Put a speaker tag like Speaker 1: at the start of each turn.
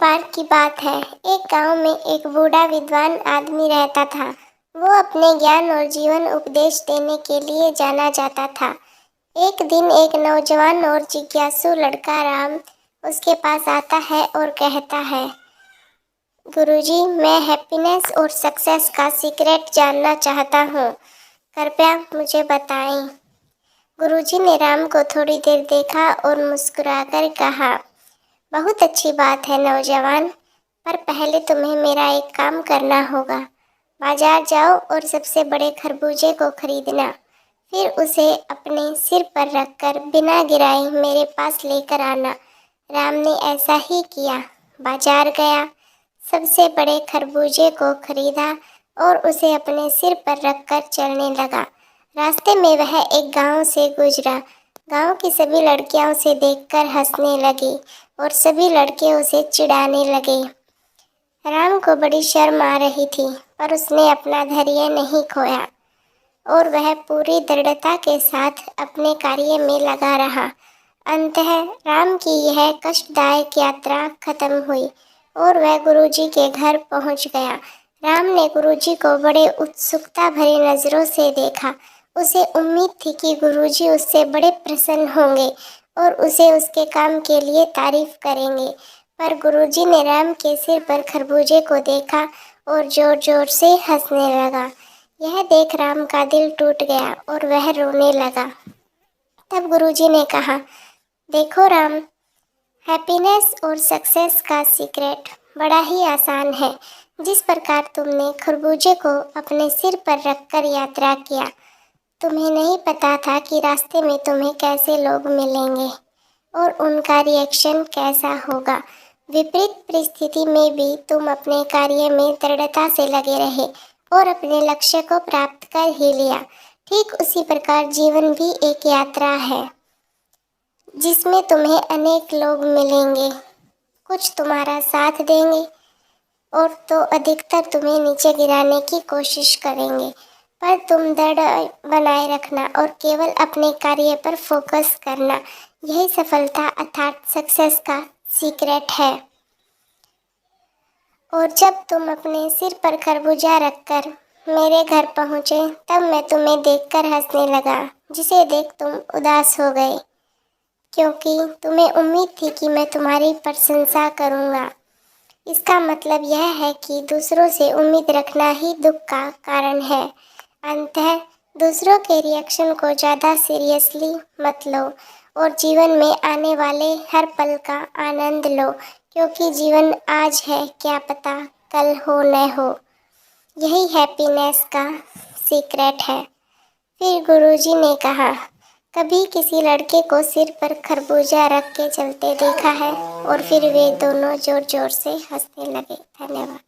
Speaker 1: बार की बात है, एक गांव में एक बूढ़ा विद्वान आदमी रहता था। वो अपने ज्ञान और जीवन उपदेश देने के लिए जाना जाता था। एक दिन एक नौजवान और जिज्ञासु लड़का राम उसके पास आता है और कहता है, गुरुजी, मैं हैप्पीनेस और सक्सेस का सीक्रेट जानना चाहता हूँ, कृपया मुझे बताएं। गुरुजी ने राम को थोड़ी देर देखा और मुस्कुराकर कहा, बहुत अच्छी बात है नौजवान, पर पहले तुम्हें मेरा एक काम करना होगा। बाजार जाओ और सबसे बड़े खरबूजे को खरीदना, फिर उसे अपने सिर पर रखकर बिना गिराए मेरे पास लेकर आना। राम ने ऐसा ही किया। बाजार गया, सबसे बड़े खरबूजे को खरीदा और उसे अपने सिर पर रखकर चलने लगा। रास्ते में वह एक गांव से गुजरा। गांव की सभी लड़कियां उसे देखकर हंसने लगी और सभी लड़के उसे चिढ़ाने लगे। राम को बड़ी शर्म आ रही थी, पर उसने अपना धैर्य नहीं खोया और वह पूरी दृढ़ता के साथ अपने कार्य में लगा रहा। अंततः राम की यह कष्टदायक यात्रा खत्म हुई और वह गुरुजी के घर पहुंच गया। राम ने गुरुजी को बड़े उत्सुकता भरी नज़रों से देखा। उसे उम्मीद थी कि गुरुजी उससे बड़े प्रसन्न होंगे और उसे उसके काम के लिए तारीफ करेंगे, पर गुरुजी ने राम के सिर पर खरबूजे को देखा और जोर जोर से हंसने लगा। यह देख राम का दिल टूट गया और वह रोने लगा। तब गुरुजी ने कहा, देखो राम, हैप्पीनेस और सक्सेस का सीक्रेट बड़ा ही आसान है। जिस प्रकार तुमने खरबूजे को अपने सिर पर रखकर यात्रा किया, तुम्हें नहीं पता था कि रास्ते में तुम्हें कैसे लोग मिलेंगे और उनका रिएक्शन कैसा होगा। विपरीत परिस्थिति में भी तुम अपने कार्य में दृढ़ता से लगे रहे और अपने लक्ष्य को प्राप्त कर ही लिया। ठीक उसी प्रकार जीवन भी एक यात्रा है जिसमें तुम्हें अनेक लोग मिलेंगे। कुछ तुम्हारा साथ देंगे और तो अधिकतर तुम्हें नीचे गिराने की कोशिश करेंगे, पर तुम दृढ़ बनाए रखना और केवल अपने कार्य पर फोकस करना, यही सफलता अर्थात सक्सेस का सीक्रेट है। और जब तुम अपने सिर पर खरबूजा रखकर मेरे घर पहुँचे, तब मैं तुम्हें देखकर हंसने लगा, जिसे देख तुम उदास हो गए, क्योंकि तुम्हें उम्मीद थी कि मैं तुम्हारी प्रशंसा करूँगा। इसका मतलब यह है कि दूसरों से उम्मीद रखना ही दुख का कारण है। अंततः दूसरों के रिएक्शन को ज़्यादा सीरियसली मत लो और जीवन में आने वाले हर पल का आनंद लो, क्योंकि जीवन आज है, क्या पता कल हो न हो। यही हैप्पीनेस का सीक्रेट है। फिर गुरुजी ने कहा, कभी किसी लड़के को सिर पर खरबूजा रख के चलते देखा है? और फिर वे दोनों जोर जोर से हंसने लगे। धन्यवाद।